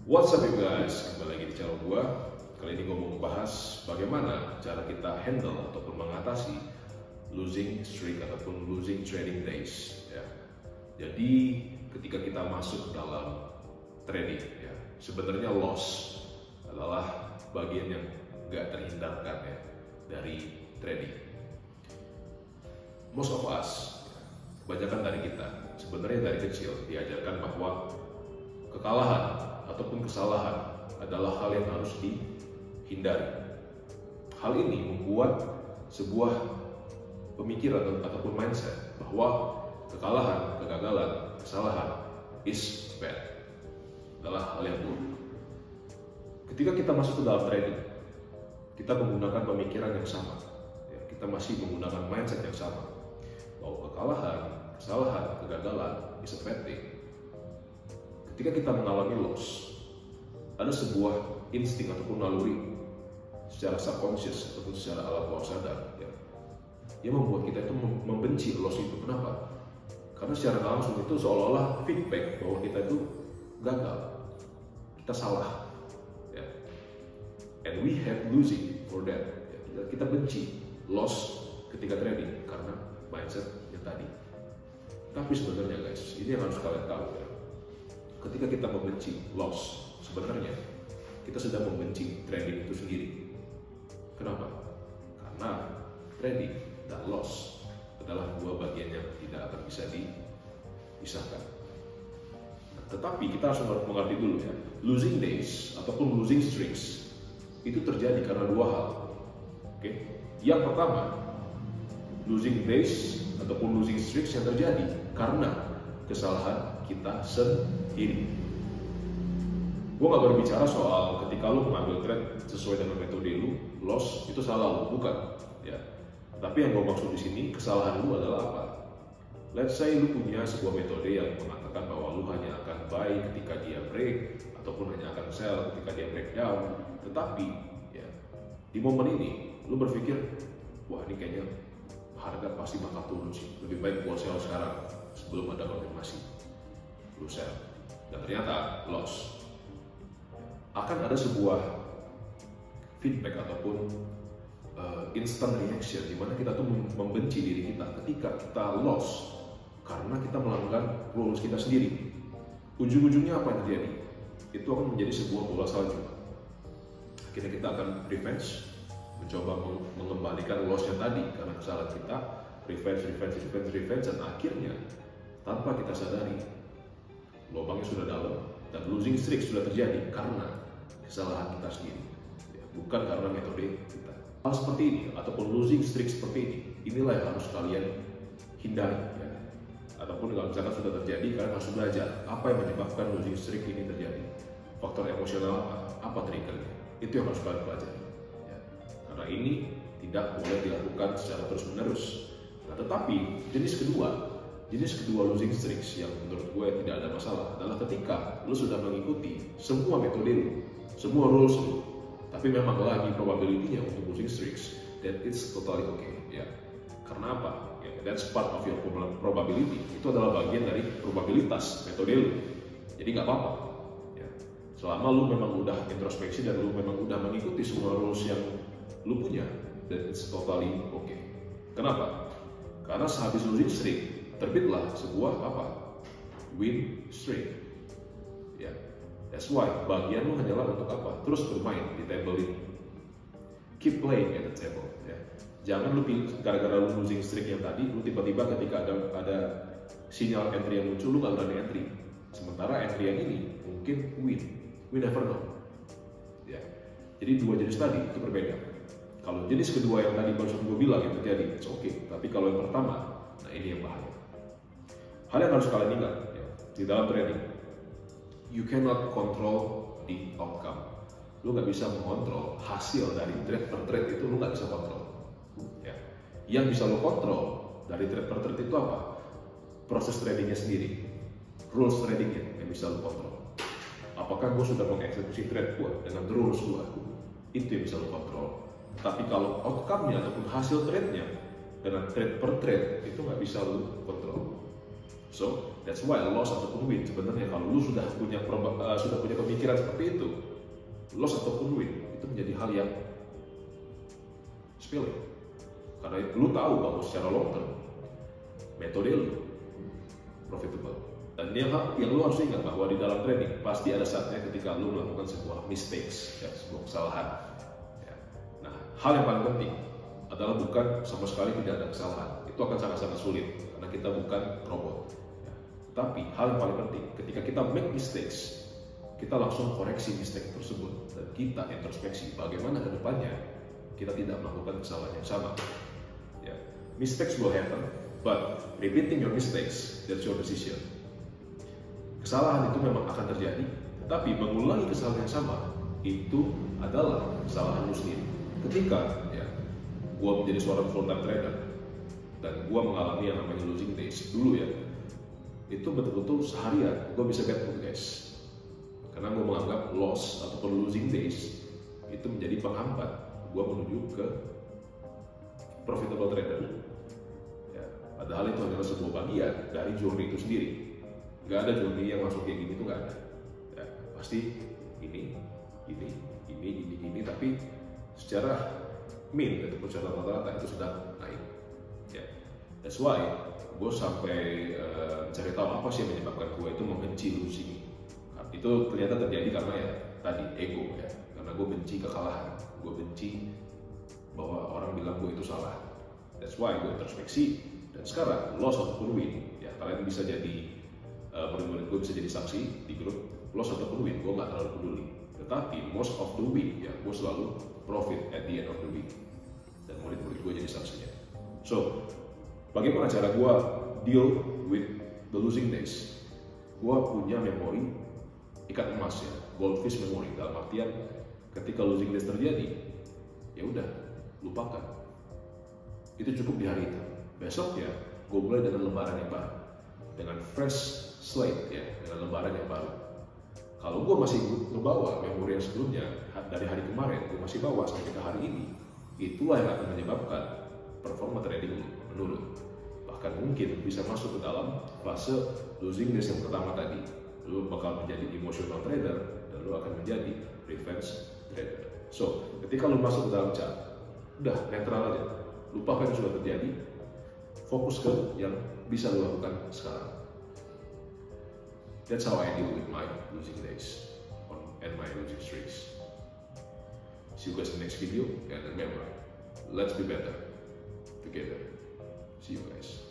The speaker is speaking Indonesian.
What's up you guys, kembali lagi di channel gua. Kali ini gua mau membahas bagaimana cara kita handle ataupun mengatasi losing streak ataupun losing trading days ya. Jadi ketika kita masuk dalam trading ya, sebenarnya loss adalah bagian yang gak terhindarkan ya dari trading. Most of us, kebanyakan dari kita sebenarnya dari kecil diajarkan bahwa kekalahan ataupun kesalahan adalah hal yang harus dihindari. Hal ini membuat sebuah pemikiran ataupun mindset bahwa kekalahan, kegagalan, kesalahan is bad, adalah hal yang buruk. Ketika kita masuk ke dalam trading, kita menggunakan pemikiran yang sama, ya, kita masih menggunakan mindset yang sama bahwa kekalahan, kesalahan, kegagalan is a bad thing. Ketika kita mengalami loss, ada sebuah insting ataupun naluri secara subconscious ataupun secara alam bawah sadar ya, yang membuat kita itu membenci loss itu. Kenapa? Karena secara langsung itu seolah-olah feedback bahwa kita itu gagal, kita salah ya. And we have losing for that ya. Kita benci loss ketika trading karena mindset yang tadi. Tapi sebenarnya guys, ini yang harus kalian tahu ya. Ketika kita membenci loss, sebenarnya kita sedang membenci trading itu sendiri. Kenapa? Karena trading dan loss adalah dua bagian yang tidak akan bisa dipisahkan. Tetapi kita harus mengerti dulu ya, losing days ataupun losing streaks itu terjadi karena dua hal. Oke? Yang pertama, losing days ataupun losing streaks yang terjadi karena kesalahan kita sendiri. Gue gak berbicara soal ketika lu mengambil trade sesuai dengan metode lu, loss itu salah lu, bukan ya. Tapi yang gue maksud di sini, kesalahan lu adalah apa? Let's say lu punya sebuah metode yang mengatakan bahwa lu hanya akan buy ketika dia break ataupun hanya akan sell ketika dia breakdown. Tetapi ya, di momen ini lu berpikir, wah ini kayaknya harga pasti bakal turun sih, lebih baik gua sell sekarang sebelum ada konfirmasi. Lu sell dan ternyata loss. Akan ada sebuah feedback ataupun instant reaction di mana kita tuh membenci diri kita ketika kita loss karena kita melanggar rules kita sendiri. Ujung-ujungnya apa yang terjadi? Itu akan menjadi sebuah bola salju. Akhirnya kita akan revenge, mencoba mengembalikan lossnya tadi karena kesalahan kita, revenge, dan akhirnya tanpa kita sadari lubangnya sudah dalam dan losing streak sudah terjadi karena kesalahan kita sendiri ya, bukan karena metode kita. Hal seperti ini ataupun losing streak seperti ini, inilah yang harus kalian hindari ya. Ataupun kalau misalkan sudah terjadi, kalian harus belajar apa yang menyebabkan losing streak ini terjadi, faktor emosional apa triggernya, itu yang harus kalian pelajari ya. Karena ini tidak boleh dilakukan secara terus menerus. Nah, tetapi jenis kedua losing streaks yang menurut gue tidak ada masalah adalah ketika lu sudah mengikuti semua metode lu, semua rules lu, tapi memang lagi probability-nya untuk losing streaks, that it's totally okay ya. Karena apa? Ya, that's part of your probability. Itu adalah bagian dari probabilitas metode lu. Jadi nggak apa-apa ya. Selama lu memang udah introspeksi dan lu memang udah mengikuti semua rules yang lu punya, that it's totally okay. Kenapa? Karena sehabis losing streak terbitlah sebuah apa? Win streak. Ya, that's why bagian lu hanyalah untuk apa? Terus bermain di table ini. Keep playing at the table. Ya. Jangan lu gara-gara lu losing streak yang tadi, lu tiba-tiba ketika ada sinyal entry yang muncul, lu nggak berani entry. Sementara entry yang ini mungkin win. We never know. Ya. Jadi dua jenis tadi itu berbeda. Kalau jenis kedua yang tadi barusan gue bilang yang terjadi, it's okay. Tapi kalau yang pertama, nah ini yang bahaya. Hal yang harus kalian ingat ya, di dalam trading, you cannot control the outcome. Lu nggak bisa mengontrol hasil dari trade per trade itu, lu nggak bisa kontrol. Ya. Yang bisa lu kontrol dari trade per trade itu apa? Proses tradingnya sendiri, rules tradingnya yang bisa lu kontrol. Apakah gue sudah mengeksekusi trade gue dengan rules gue? Itu yang bisa lu kontrol. Tapi kalau outcome-nya ataupun hasil trade-nya dengan trade per trade itu nggak bisa lu kontrol. So that's why loss ataupun win sebenarnya kalau lu sudah punya pemikiran seperti itu, loss ataupun win itu menjadi hal yang sepele. Karena lu tahu bahwa secara long term metode lu profitable. Dan yang lu harus ingat bahwa di dalam trading pasti ada saatnya ketika lu melakukan sebuah mistakes, ya, sebuah kesalahan. Ya. Nah, hal yang paling penting adalah bukan sama sekali tidak ada kesalahan. Itu akan sangat-sangat sulit karena kita bukan robot. Ya. Tapi hal yang paling penting ketika kita make mistakes, kita langsung koreksi mistake tersebut dan kita introspeksi bagaimana ke depannya kita tidak melakukan kesalahan yang sama. Ya. Mistakes will happen, but repeating your mistakes, that's your decision. Kesalahan itu memang akan terjadi, tapi mengulangi kesalahan yang sama itu adalah kesalahan lu sendiri. Ketika ya, gua menjadi seorang full-time trader dan gua mengalami yang namanya losing days dulu ya, itu betul-betul seharian gua bisa get mood guys, karena gua menganggap loss ataupun losing days itu menjadi penghambat gua menuju ke profitable trader. Ya, padahal itu adalah sebuah bagian dari journey itu sendiri. Gak ada journey yang masuk kayak gini tuh gak ada. Ya, pasti ini, tapi secara min ataupun secara rata-rata itu sudah naik. Ya, that's why gue sampai mencari tahu apa sih yang menyebabkan gue itu membenci losing. Itu ternyata terjadi karena ya tadi ego ya, karena gue benci kekalahan, gue benci bahwa orang bilang gue itu salah. That's why gue introspeksi dan sekarang loss ataupun win ya kalian bisa jadi murid-murid gue bisa jadi saksi di grup. Loss ataupun win gue nggak terlalu peduli, tetapi most of the week ya gue selalu profit at the end of the week dan murid-murid gue jadi saksinya. So bagaimana cara gue deal with the losing days? Gue punya memori ikat emas ya, goldfish memory, dalam artian ketika losing days terjadi ya udah lupakan, itu cukup di hari itu. Besok ya gue mulai dengan lembaran yang baru, dengan fresh slate ya, dengan lembaran yang baru. Kalau gue masih ngebawa memori yang sebelumnya dari hari kemarin, gue masih bawa sampai ke hari ini, itulah yang akan menyebabkan performa trading menurun. Bahkan mungkin bisa masuk ke dalam fase losing days yang pertama tadi. Lu bakal menjadi emotional trader dan lu akan menjadi revenge trader. So, ketika lu masuk ke dalam chart, udah netral aja, lupakan yang sudah terjadi, fokus ke yang bisa lu lakukan sekarang. That's how I deal with my losing days and my losing streaks. See you guys in the next video, and remember, let's be better together. See you guys.